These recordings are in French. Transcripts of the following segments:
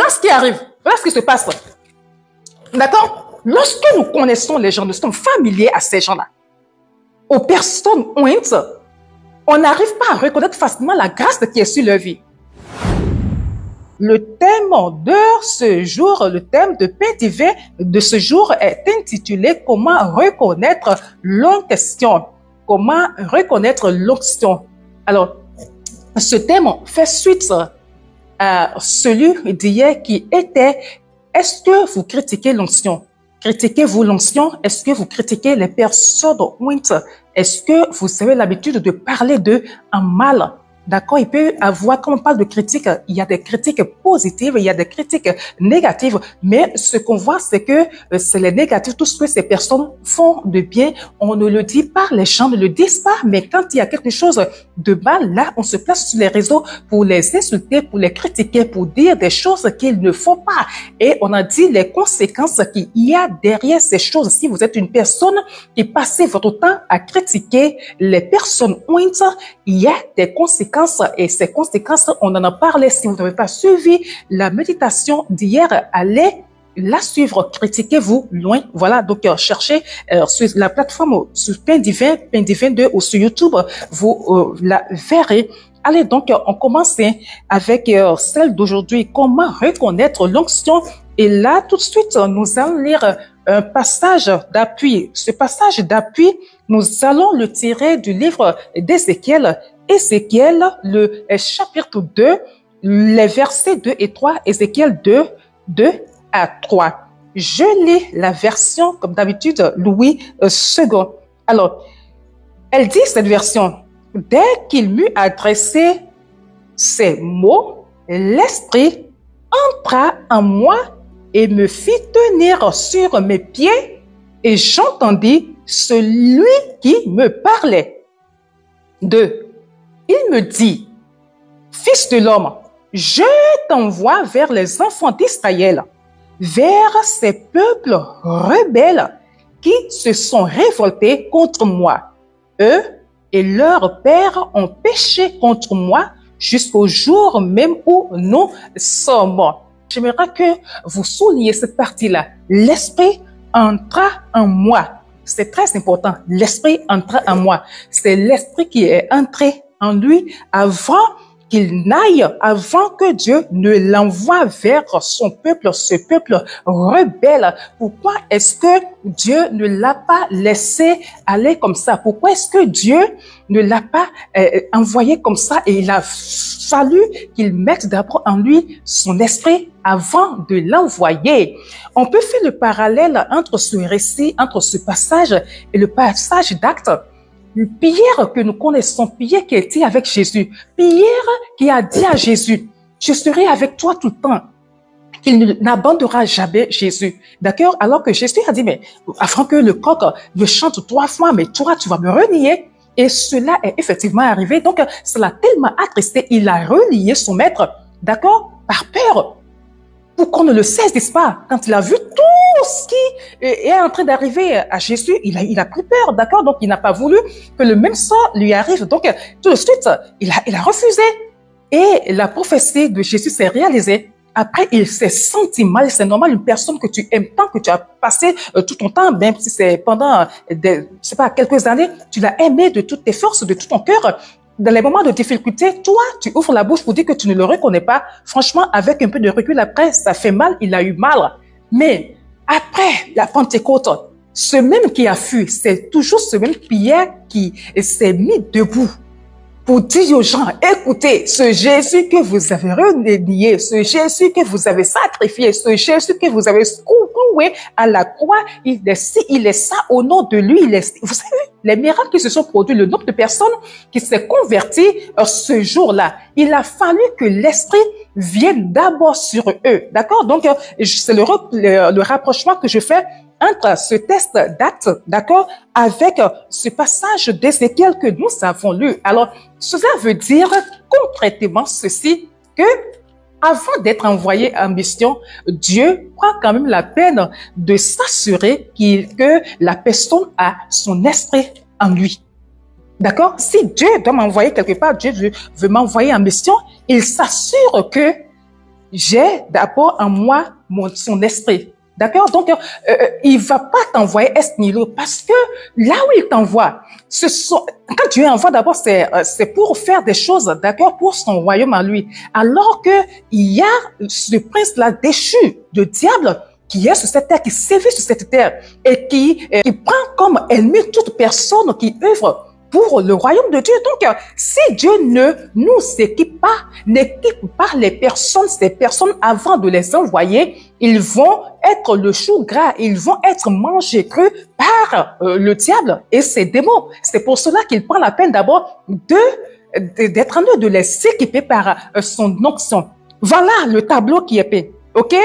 voilà ce qui arrive. Voilà ce qui se passe. D'accord? Lorsque nous connaissons les gens, nous sommes familiers à ces gens-là. Aux personnes ointes, on n'arrive pas à reconnaître facilement la grâce qui est sur leur vie. Le thème de ce jour, le thème de Pain divin de ce jour est intitulé « Comment reconnaître l'onction ». Comment reconnaître l'onction. Alors, ce thème fait suite à celui d'hier qui était « Est-ce que vous critiquez l'onction? Critiquez-vous l'onction? Est-ce que vous critiquez les personnes ointes? Est-ce que vous avez l'habitude de parler d'eux en mal? D'accord, il peut avoir, quand on parle de critiques, il y a des critiques positives, il y a des critiques négatives, mais ce qu'on voit, c'est que c'est les négatifs, tout ce que ces personnes font de bien, on ne le dit pas, les gens ne le disent pas, mais quand il y a quelque chose de mal, là, on se place sur les réseaux pour les insulter, pour les critiquer, pour dire des choses qu'ils ne font pas. Et on a dit les conséquences qu'il y a derrière ces choses. Si vous êtes une personne qui passez votre temps à critiquer les personnes ointes, il y a des conséquences. Et ces conséquences, on en a parlé. Si vous n'avez pas suivi la méditation d'hier, allez la suivre. Critiquez-vous loin. Voilà, donc cherchez sur la plateforme sur Pain Divin 2 ou sur YouTube, vous la verrez. Allez, donc on commence avec celle d'aujourd'hui. Comment reconnaître l'onction? Et là, tout de suite, nous allons lire un passage d'appui. Ce passage d'appui, nous allons le tirer du livre d'Ézéchiel. Ézéchiel, le chapitre 2, les versets 2 et 3, Ézéchiel 2, 2 à 3. Je lis la version, comme d'habitude, Louis II. Alors, elle dit cette version, « Dès qu'il m'eut adressé ces mots, l'Esprit entra en moi et me fit tenir sur mes pieds, et j'entendis celui qui me parlait. » 2. Il me dit, « Fils de l'homme, je t'envoie vers les enfants d'Israël, vers ces peuples rebelles qui se sont révoltés contre moi. Eux et leurs pères ont péché contre moi jusqu'au jour même où nous sommes morts. » J'aimerais que vous souligniez cette partie-là. L'Esprit entra en moi. C'est très important. L'Esprit entra en moi. C'est l'Esprit qui est entré en lui avant qu'il n'aille, avant que Dieu ne l'envoie vers son peuple, ce peuple rebelle. Pourquoi est-ce que Dieu ne l'a pas laissé aller comme ça? Pourquoi est-ce que Dieu ne l'a pas envoyé comme ça? Et il a fallu qu'il mette d'abord en lui son esprit avant de l'envoyer. On peut faire le parallèle entre ce récit, entre ce passage et le passage d'Actes. Pierre que nous connaissons, Pierre qui était avec Jésus, Pierre qui a dit à Jésus, « Je serai avec toi tout le temps ». Il n'abandonnera jamais Jésus. D'accord? Alors que Jésus a dit, mais afin que le coq me chante 3 fois, mais toi, tu vas me renier. Et cela est effectivement arrivé. Donc, cela l'a tellement attristé. Il a renié son maître. D'accord? Par peur. Pour qu'on ne le saisisse pas. Quand il a vu tout ce qui est en train d'arriver à Jésus, il a pris peur. D'accord? Donc, il n'a pas voulu que le même sort lui arrive. Donc, tout de suite, il a refusé. Et la prophétie de Jésus s'est réalisée. Après, il s'est senti mal. C'est normal, une personne que tu aimes tant, que tu as passé tout ton temps, même si c'est pendant, quelques années, tu l'as aimé de toutes tes forces, de tout ton cœur. Dans les moments de difficulté, toi, tu ouvres la bouche pour dire que tu ne le reconnais pas. Franchement, avec un peu de recul après, ça fait mal, il a eu mal. Mais après la Pentecôte, ce même qui a fui, c'est toujours ce même Pierre qui s'est mis debout pour dire aux gens, écoutez, ce Jésus que vous avez renié, ce Jésus que vous avez sacrifié, ce Jésus que vous avez cloué à la croix, il est ça au nom de lui. Vous savez, les miracles qui se sont produits, le nombre de personnes qui s'est converties ce jour-là, il a fallu que l'Esprit vienne d'abord sur eux. D'accord? Donc, c'est le rapprochement que je fais entre ce texte d'Actes, d'accord, avec ce passage d'Ézéchiel que nous avons lu. Alors, cela veut dire concrètement ceci, que avant d'être envoyé en mission, Dieu prend quand même la peine de s'assurer que la personne a son esprit en lui. D'accord? Si Dieu doit m'envoyer quelque part, Dieu veut m'envoyer en mission, il s'assure que j'ai d'abord en moi son esprit. D'accord? Donc, il va pas t'envoyer est nihilo parce que là où il t'envoie, quand Dieu envoie d'abord, c'est pour faire des choses, d'accord, pour son royaume à lui. Alors que il y a ce prince-là déchu, le diable, qui est sur cette terre, qui sévit sur cette terre et qui prend comme ennemi toute personne qui œuvre pour le royaume de Dieu. Donc, si Dieu ne nous équipe pas, n'équipe pas les personnes, ces personnes avant de les envoyer, ils vont être le chou gras, ils vont être mangés crus par le diable et ses démons. C'est pour cela qu'il prend la peine d'abord d'être en train de les équiper par son onction. Voilà le tableau qui est peint. OK?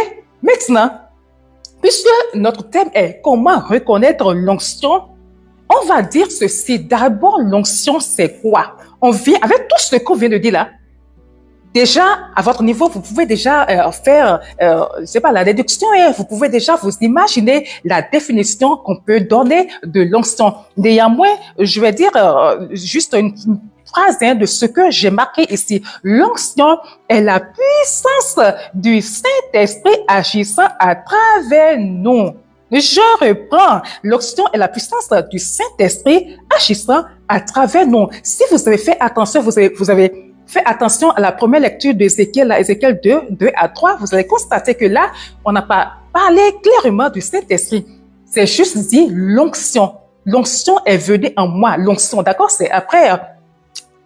Maintenant, puisque notre thème est comment reconnaître l'onction, on va dire ceci. D'abord, l'onction, c'est quoi? On vient, avec tout ce qu'on vient de dire là, déjà, à votre niveau, vous pouvez déjà faire, je sais pas, la déduction et vous pouvez déjà vous imaginer la définition qu'on peut donner de l'onction. Néanmoins, je vais dire juste une phrase de ce que j'ai marqué ici. L'onction est la puissance du Saint-Esprit agissant à travers nous. Je reprends. L'onction est la puissance du Saint-Esprit agissant à travers nous. Si vous avez fait attention, vous avez fait attention à la première lecture d'Ézéchiel, Ézéchiel 2 à 3, vous allez constater que là, on n'a pas parlé clairement du Saint-Esprit. C'est juste dit l'onction. L'onction est venue en moi. L'onction, d'accord? C'est après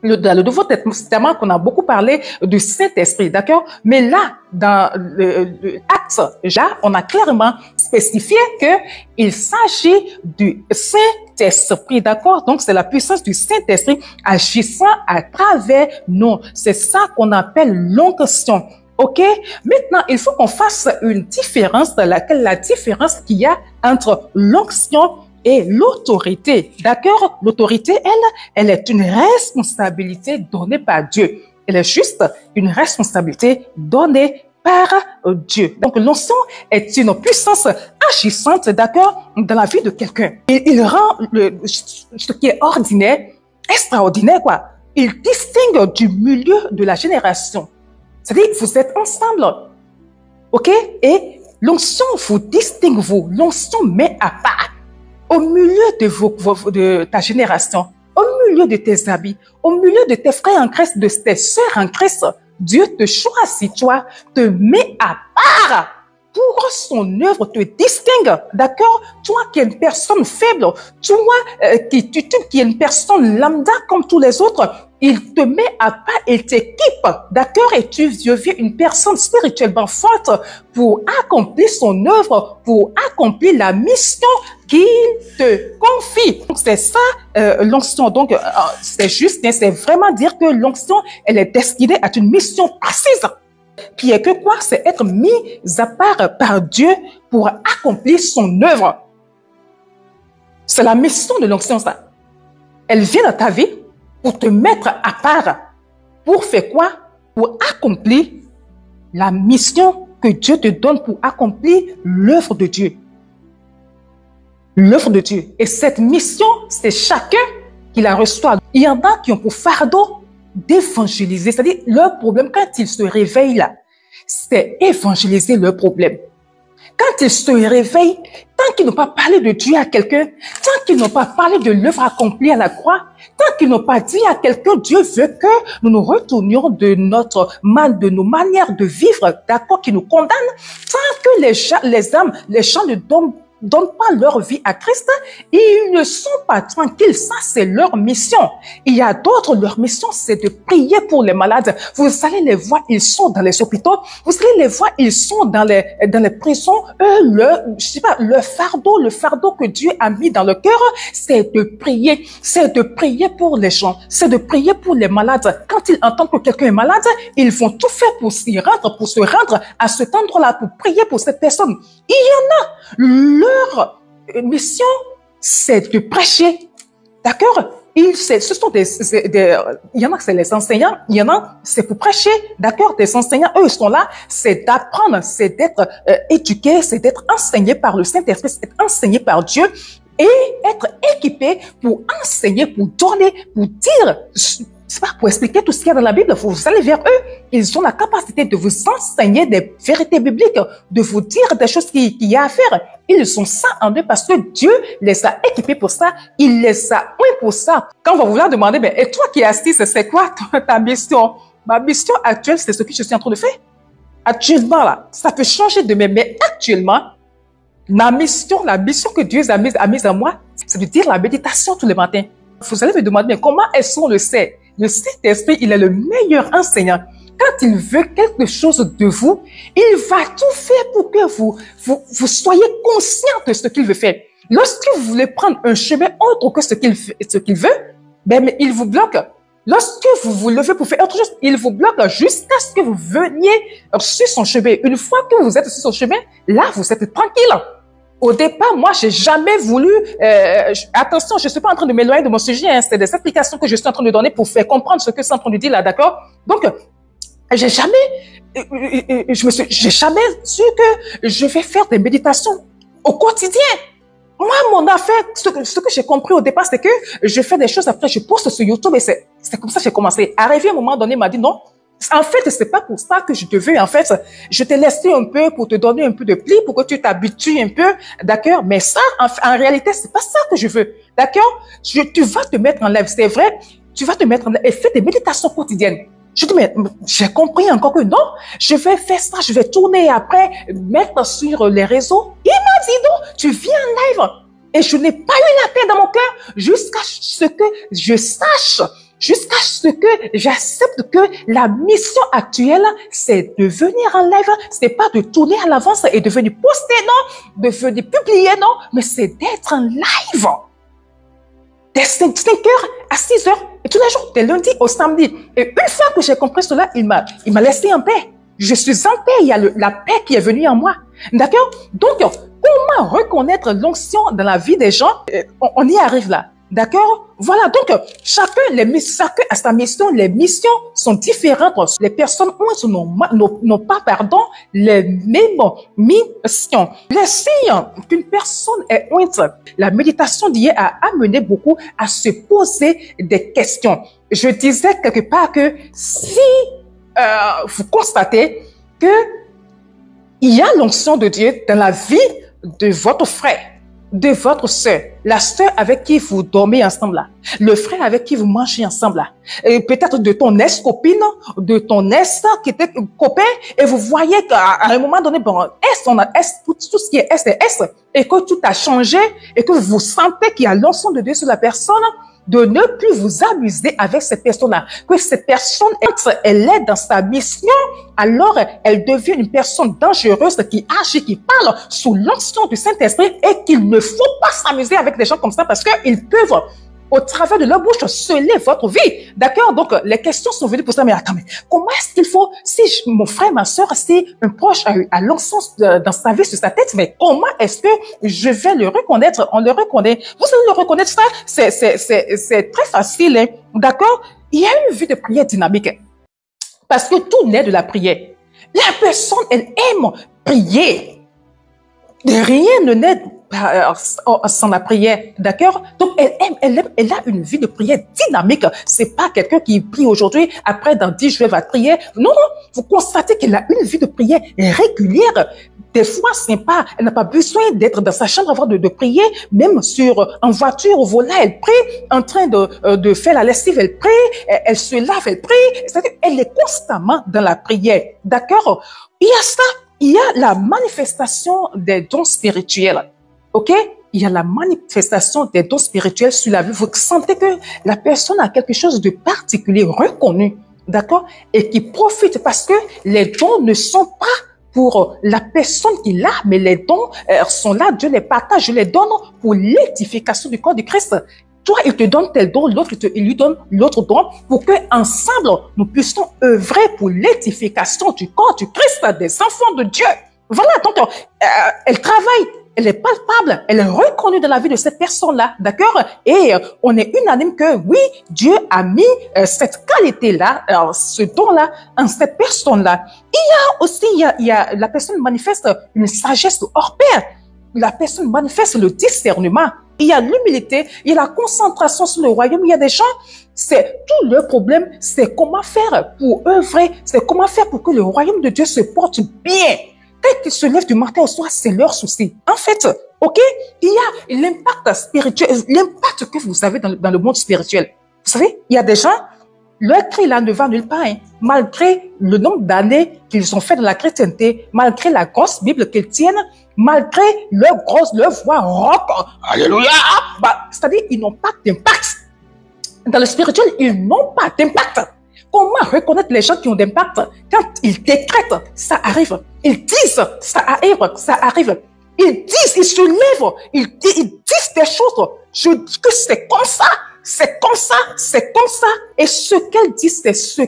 dans le Nouveau Testament qu'on a beaucoup parlé du Saint-Esprit, d'accord? Mais là, dans l'Acte, là, on a clairement spécifié qu'il s'agit du Saint-Esprit, d'accord? Donc, c'est la puissance du Saint-Esprit agissant à travers nous. C'est ça qu'on appelle l'onction. OK? Maintenant, il faut qu'on fasse une différence, la différence qu'il y a entre l'onction et l'autorité. D'accord? L'autorité, elle est une responsabilité donnée par Dieu. Elle est juste une responsabilité donnée par Dieu. Donc, l'onction est une puissance agissante, d'accord, dans la vie de quelqu'un. Il rend ce qui est ordinaire extraordinaire, quoi. Il distingue du milieu de la génération. C'est-à-dire, vous êtes ensemble. OK? Et l'onction vous distingue, vous. L'onction met à part. Au milieu de ta génération, au milieu de tes habits, au milieu de tes frères en Christ, de tes sœurs en Christ, Dieu te choisit, toi, te met à part pour son œuvre, te distingue, d'accord? Toi qui es une personne faible, toi qui es une personne lambda comme tous les autres, il te met à part, il t'équipe, d'accord? Et tu deviens une personne spirituellement forte pour accomplir son œuvre, pour accomplir la mission qu'il te confie. Donc, c'est ça, l'onction. Donc, c'est juste, c'est vraiment dire que l'onction, elle est destinée à une mission précise. Qui est que quoi? C'est être mis à part par Dieu pour accomplir son œuvre. C'est la mission de l'onction, ça. Elle vient dans ta vie pour te mettre à part. Pour faire quoi? Pour accomplir la mission que Dieu te donne pour accomplir l'œuvre de Dieu. L'œuvre de Dieu. Et cette mission, c'est chacun qui la reçoit. Il y en a qui ont pour fardeau d'évangéliser. C'est-à-dire, leur problème, quand ils se réveillent là, c'est évangéliser leur problème. Quand ils se réveillent, tant qu'ils n'ont pas parlé de Dieu à quelqu'un, tant qu'ils n'ont pas parlé de l'œuvre accomplie à la croix, tant qu'ils n'ont pas dit à quelqu'un, Dieu veut que nous nous retournions de de nos manières de vivre, d'accord, qui nous condamnent, tant que les âmes, les gens ne donnent pas leur vie à Christ, ils ne sont pas tranquilles. Ça, c'est leur mission. Il y a d'autres, leur mission, c'est de prier pour les malades. Vous allez les voir, ils sont dans les hôpitaux. Vous allez les voir, ils sont dans les prisons. Le fardeau que Dieu a mis dans le cœur, c'est de prier. C'est de prier pour les gens. C'est de prier pour les malades. Quand ils entendent que quelqu'un est malade, ils vont tout faire pour s'y rendre, pour se rendre à cet endroit-là, pour prier pour cette personne. Il y en a. Leur mission, c'est de prêcher. D'accord? Il y en a, c'est les enseignants. Il y en a, c'est pour prêcher. D'accord? Des enseignants, eux, ils sont là. C'est d'apprendre, c'est d'être éduqués, c'est d'être enseigné par le Saint-Esprit, c'est d'être enseigné par Dieu et être équipé pour enseigner, pour donner, pour dire C'est pas pour expliquer tout ce qu'il y a dans la Bible. Vous allez vers eux. Ils ont la capacité de vous enseigner des vérités bibliques, de vous dire des choses qu'il y a à faire. Ils sont ça en eux parce que Dieu les a équipés pour ça. Il les a oints pour ça. Quand on va vouloir demander, ben, et toi qui es assise, c'est quoi ta mission? Ma mission actuelle, c'est ce que je suis en train de faire. Actuellement, là, ça peut changer demain, mais actuellement, la mission que Dieu a mise en moi, c'est de dire la méditation tous les matins. Vous allez me demander, mais comment est-ce qu'on le sait? Le Saint-Esprit, il est le meilleur enseignant. Quand il veut quelque chose de vous, il va tout faire pour que vous soyez conscient de ce qu'il veut faire. Lorsque vous voulez prendre un chemin autre que ce qu'il veut, ben, il vous bloque. Lorsque vous vous levez pour faire autre chose, il vous bloque jusqu'à ce que vous veniez sur son chemin. Une fois que vous êtes sur son chemin, là, vous êtes tranquille. Au départ, moi, j'ai jamais voulu... attention, je suis pas en train de m'éloigner de mon sujet. Hein, c'est des explications que je suis en train de donner pour faire comprendre ce que c'est en train de dire là, d'accord? Donc, j'ai jamais su que je vais faire des méditations au quotidien. Moi, mon affaire, ce que j'ai compris au départ, c'est que je fais des choses, après je poste sur YouTube et c'est comme ça que j'ai commencé. Arrivé à un moment donné, il m'a dit non. En fait, c'est pas pour ça que je te veux. En fait, je t'ai laissé un peu pour te donner un peu de pli, pour que tu t'habitues un peu, d'accord? Mais ça, en réalité, c'est pas ça que je veux, d'accord? Tu vas te mettre en live, c'est vrai. Tu vas te mettre en live et fais des méditations quotidiennes. Je dis, mais j'ai compris encore que non, je vais faire ça, je vais tourner après, mettre sur les réseaux. Il m'a dit non, tu viens en live. Et je n'ai pas eu la paix dans mon cœur jusqu'à ce que je sache, jusqu'à ce que j'accepte que la mission actuelle, c'est de venir en live. C'est pas de tourner à l'avance et de venir poster, non, de venir publier, non, mais c'est d'être en live. Dès 5 heures à 6 heures, et tous les jours, de lundi au samedi. Et une fois que j'ai compris cela, il m'a laissé en paix. Je suis en paix, il y a la paix qui est venue en moi. D'accord? Donc, comment reconnaître l'onction dans la vie des gens? On y arrive là. D'accord? Voilà, donc chacun a sa mission, les missions sont différentes. Les personnes n'ont pas, les mêmes missions. Les signes qu'une personne est ointe, la méditation d'hier a amené beaucoup à se poser des questions. Je disais quelque part que si vous constatez que il y a l'onction de Dieu dans la vie de votre frère, de votre sœur, la sœur avec qui vous dormez ensemble là, le frère avec qui vous mangez ensemble là, et peut-être de ton ex-copine, de ton ex qui était copain, et vous voyez qu'à un moment donné, bon, tout ce qui est S, et que tout a changé, et que vous sentez qu'il y a l'onction de Dieu sur la personne, de ne plus vous amuser avec cette personne-là. Que cette personne, elle est dans sa mission, alors elle devient une personne dangereuse qui agit, qui parle sous l'onction du Saint-Esprit et qu'il ne faut pas s'amuser avec des gens comme ça parce qu'ils peuvent, au travers de leur bouche, sceller votre vie. D'accord? Donc, les questions sont venues pour ça. Mais attends, mais comment est-ce qu'il faut, si mon frère, ma soeur, si un proche a l'onction dans sa vie, sur sa tête, mais comment est-ce que je vais le reconnaître? On le reconnaît. Vous allez le reconnaître, ça, c'est très facile, hein? D'accord? Il y a une vie de prière dynamique. Parce que tout naît de la prière. La personne, elle aime prier. Rien ne naît sans la prière, d'accord? Donc, elle a une vie de prière dynamique. C'est pas quelqu'un qui prie aujourd'hui, après dans 10 jours, elle va prier. Non, non. Vous constatez qu'elle a une vie de prière régulière. Des fois, elle n'a pas besoin d'être dans sa chambre avant de prier, même en voiture, au volant, elle prie, en train de faire la lessive, elle prie, elle se lave, elle prie. C'est-à-dire, elle est constamment dans la prière, d'accord? Il y a ça, il y a la manifestation des dons spirituels. OK? Il y a la manifestation des dons spirituels sur la vie. Vous sentez que la personne a quelque chose de particulier, reconnu, d'accord? Et qui profite parce que les dons ne sont pas pour la personne qui l'a, mais les dons sont là, Dieu les partage, je les donne pour l'édification du corps de Christ. Toi, il te donne tel don, l'autre, il lui donne l'autre don pour que ensemble nous puissions œuvrer pour l'édification du corps du Christ, des enfants de Dieu. Voilà, donc elle travaille. Elle est palpable, elle est reconnue dans la vie de cette personne-là, d'accord? Et on est unanime que oui, Dieu a mis cette qualité-là, ce don-là, en cette personne-là. Il y a aussi, la personne manifeste une sagesse hors pair. La personne manifeste le discernement. il y a l'humilité, il y a la concentration sur le royaume. Il y a des gens, c'est tout leur problème, c'est comment faire pour œuvrer, c'est comment faire pour que le royaume de Dieu se porte bien. Quand ils se lèvent du matin au soir, c'est leur souci. En fait, ok, il y a l'impact spirituel, l'impact que vous avez dans le monde spirituel. Vous savez, il y a des gens, leur cri là ne va nulle part, hein. Malgré le nombre d'années qu'ils ont fait dans la chrétienté, malgré la grosse Bible qu'ils tiennent, malgré leur voix rock, alléluia, c'est-à-dire ils n'ont pas d'impact. Dans le spirituel, ils n'ont pas d'impact. Comment reconnaître les gens qui ont d'impact? Quand ils décrètent, ça arrive. Ils disent, ça arrive, ça arrive. Ils disent, ils se lèvent, ils disent des choses. Je dis que c'est comme ça, c'est comme ça, c'est comme ça. Et ce qu'elles disent, c'est ce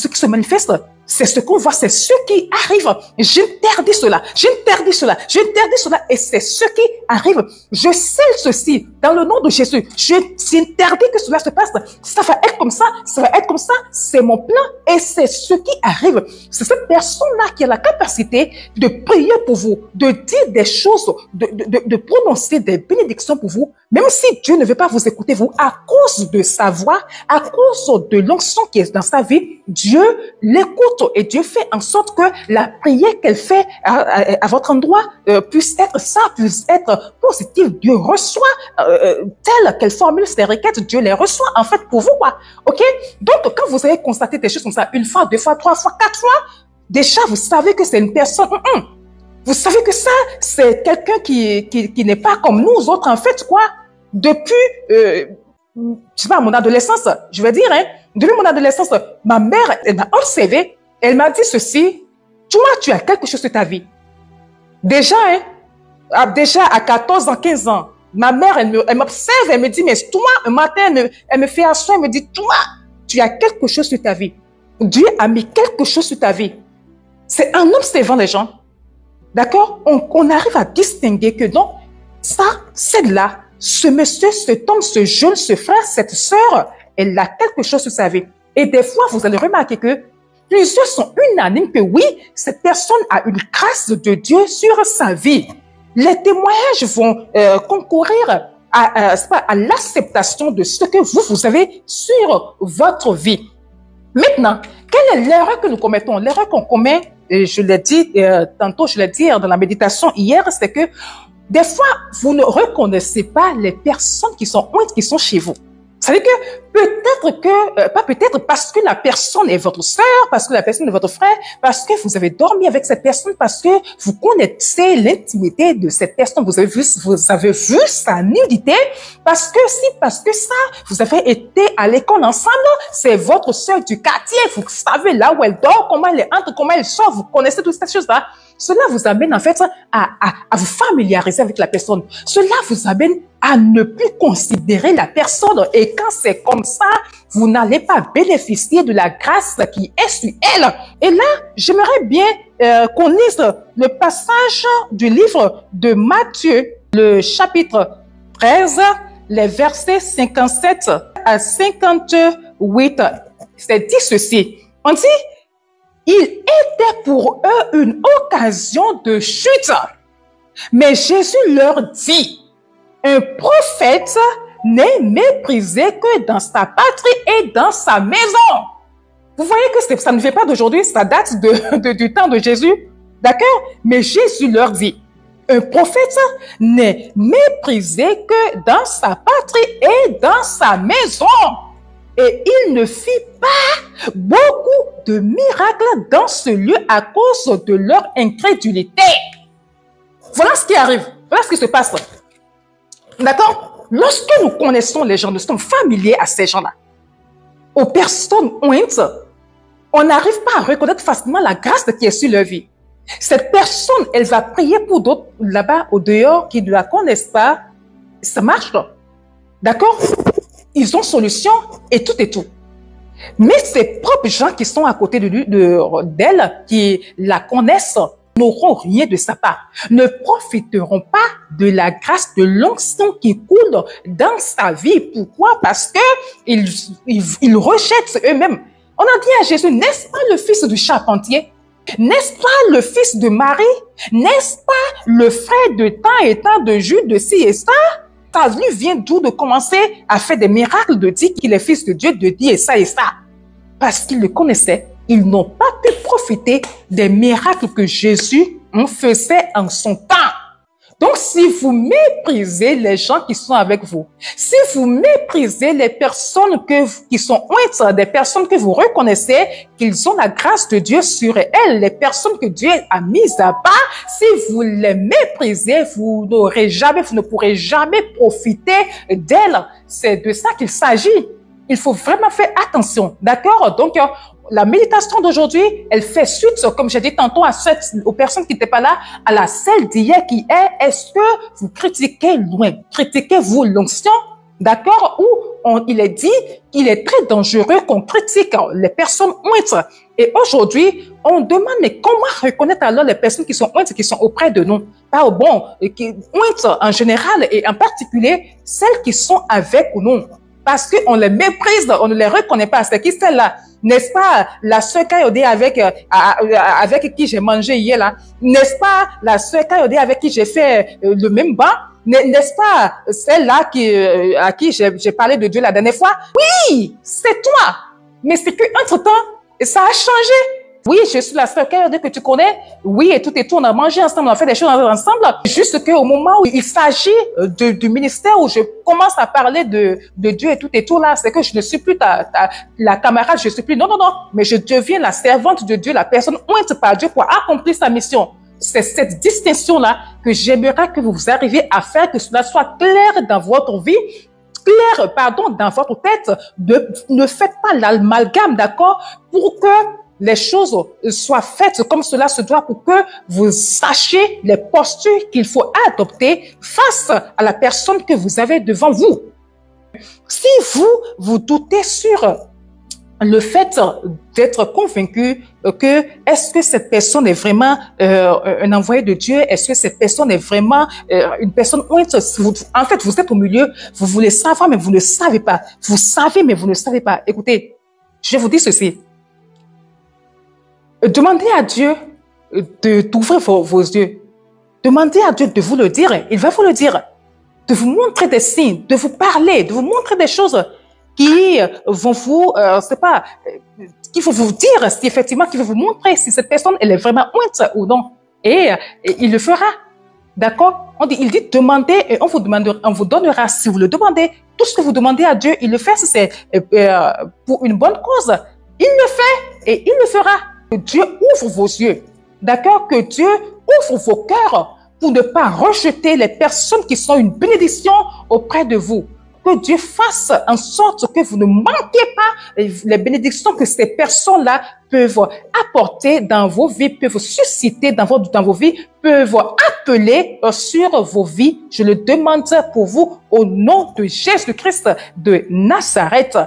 qui se manifeste. C'est ce qu'on voit, c'est ce qui arrive. J'interdis cela, j'interdis cela, j'interdis cela, et c'est ce qui arrive. Je scelle ceci dans le nom de Jésus. J'interdis que cela se passe. Ça va être comme ça, ça va être comme ça. C'est mon plan et c'est ce qui arrive. C'est cette personne-là qui a la capacité de prier pour vous, de dire des choses, de prononcer des bénédictions pour vous, même si Dieu ne veut pas vous écouter, vous, à cause de sa voix, à cause de l'onction qui est dans sa vie, Dieu l'écoute. Et Dieu fait en sorte que la prière qu'elle fait à votre endroit puisse être ça, puisse être positive. Dieu reçoit telle qu'elle formule ses requêtes, Dieu les reçoit en fait pour vous, quoi. Ok? Donc, quand vous avez constaté des choses comme ça, une fois, deux fois, trois fois, quatre fois, déjà, vous savez que c'est une personne. Vous savez que ça, c'est quelqu'un qui n'est pas comme nous autres, en fait, quoi. Depuis, je sais pas, mon adolescence, je vais dire, hein, depuis mon adolescence, ma mère, elle m'a observé. Elle m'a dit ceci, toi, tu as quelque chose de ta vie. Déjà, hein, déjà à 14 ans, 15 ans, ma mère, elle m'observe, elle me dit, mais toi, un matin, elle me fait asseoir, elle me dit, toi, tu as quelque chose sur ta vie. Dieu a mis quelque chose sur ta vie. C'est en observant les gens, d'accord, on arrive à distinguer que non, ça, c'est là, ce monsieur, cet homme, ce jeune, ce frère, cette sœur, elle a quelque chose sur sa vie. Et des fois, vous allez remarquer que plusieurs sont unanimes que oui, cette personne a une grâce de Dieu sur sa vie. Les témoignages vont concourir à l'acceptation de ce que vous avez sur votre vie. Maintenant, quelle est l'erreur que nous commettons? L'erreur qu'on commet, et je l'ai dit tantôt, je l'ai dit dans la méditation hier, c'est que des fois, vous ne reconnaissez pas les personnes qui sont chez vous. C'est-à-dire que peut-être que, pas peut-être, parce que la personne est votre sœur, parce que la personne est votre frère, parce que vous avez dormi avec cette personne, parce que vous connaissez l'intimité de cette personne, vous avez vu sa nudité, parce que ça, vous avez été à l'école ensemble, c'est votre sœur du quartier, vous savez là où elle dort, comment elle entre, comment elle sort, vous connaissez toutes ces choses-là. Cela vous amène en fait à vous familiariser avec la personne. Cela vous amène à ne plus considérer la personne. Et quand c'est comme ça, vous n'allez pas bénéficier de la grâce qui est sur elle. Et là, j'aimerais bien qu'on lise le passage du livre de Matthieu, le chapitre 13, les versets 57 à 58. C'est dit ceci. On dit, il était pour eux une occasion de chute. Mais Jésus leur dit, un prophète n'est méprisé que dans sa patrie et dans sa maison. Vous voyez que ça ne fait pas d'aujourd'hui, ça date du temps de Jésus. D'accord? Mais Jésus leur dit, un prophète n'est méprisé que dans sa patrie et dans sa maison. Et il ne fit pas beaucoup de miracles dans ce lieu à cause de leur incrédulité. Voilà ce qui arrive. Voilà ce qui se passe. D'accord? Lorsque nous connaissons les gens, nous sommes familiers à ces gens-là. Aux personnes ointes, on n'arrive pas à reconnaître facilement la grâce qui est sur leur vie. Cette personne, elle va prier pour d'autres là-bas au dehors qui ne la connaissent pas. Ça marche. D'accord? Ils ont solution et tout et tout. Mais ces propres gens qui sont à côté d'elle, qui la connaissent, n'auront rien de sa part, ne profiteront pas de la grâce de l'onction qui coule dans sa vie. Pourquoi? Parce que ils rejettent eux-mêmes. On a dit à Jésus, n'est-ce pas le fils du charpentier? N'est-ce pas le fils de Marie? N'est-ce pas le frère de tant et tant de Jude, de ci et ça? Ça lui vient d'où de commencer à faire des miracles, de dire qu'il est fils de Dieu, de dire et ça et ça? Parce qu'ils le connaissaient, ils n'ont pas pu profiter des miracles que Jésus faisait en son temps. Donc, si vous méprisez les gens qui sont avec vous, si vous méprisez les personnes qui sont ointes, des personnes que vous reconnaissez qu'ils ont la grâce de Dieu sur elles, les personnes que Dieu a mises à part, si vous les méprisez, vous ne pourrez jamais profiter d'elles. C'est de ça qu'il s'agit. Il faut vraiment faire attention, d'accord? Donc, la méditation d'aujourd'hui, elle fait suite, comme j'ai dit tantôt aux personnes qui n'étaient pas là, à la celle d'hier qui est-ce que vous critiquez loin? Critiquez-vous l'onction? D'accord? Où il est dit qu'il est très dangereux qu'on critique les personnes ointes. Et aujourd'hui, on demande, mais comment reconnaître alors les personnes qui sont ointes, qui sont auprès de nous? Pas bon, ointes en général et en particulier celles qui sont avec nous. Parce qu'on les méprise, on ne les reconnaît pas. C'est qui celle-là? N'est-ce pas la sœur Kayode avec qui j'ai mangé hier là? N'est-ce pas la sœur Kayode avec qui j'ai fait le même banc? N'est-ce pas celle-là à qui j'ai parlé de Dieu la dernière fois? Oui, c'est toi. Mais c'est qu'entre-temps, ça a changé. Oui, je suis la sœur Kayode que tu connais. Oui, et tout, on a mangé ensemble, on a fait des choses ensemble. Juste qu'au moment où il s'agit du ministère, où je commence à parler de Dieu et tout là, c'est que je ne suis plus la camarade, je suis plus, non, mais je deviens la servante de Dieu, la personne ointe par Dieu pour accomplir sa mission. C'est cette distinction-là que j'aimerais que vous arriviez à faire, que cela soit clair dans votre vie, dans votre tête. Ne faites pas l'amalgame, d'accord, pour que les choses soient faites comme cela se doit, pour que vous sachiez les postures qu'il faut adopter face à la personne que vous avez devant vous. Si vous doutez sur le fait d'être convaincu que est-ce que cette personne est vraiment un envoyé de Dieu, est-ce que cette personne est vraiment une personne ointe, en fait vous êtes au milieu, vous voulez savoir mais vous ne savez pas, vous savez mais vous ne savez pas. Écoutez, je vous dis ceci. Demandez à Dieu d'ouvrir vos yeux. Demandez à Dieu de vous le dire. Il va vous le dire. De vous montrer des signes, de vous parler, de vous montrer des choses qui vont vous, qui vont vous dire si effectivement, qui vont vous montrer si cette personne, elle est vraiment ointe ou non. Et il le fera. D'accord? Il dit demandez et on vous donnera si vous le demandez. Tout ce que vous demandez à Dieu, il le fait si c'est pour une bonne cause. Il le fait et il le fera. Que Dieu ouvre vos yeux, d'accord? Que Dieu ouvre vos cœurs pour ne pas rejeter les personnes qui sont une bénédiction auprès de vous. Que Dieu fasse en sorte que vous ne manquez pas les bénédictions que ces personnes-là peuvent apporter dans vos vies, peuvent susciter dans vos vies, peuvent appeler sur vos vies. Je le demande pour vous au nom de Jésus-Christ de Nazareth.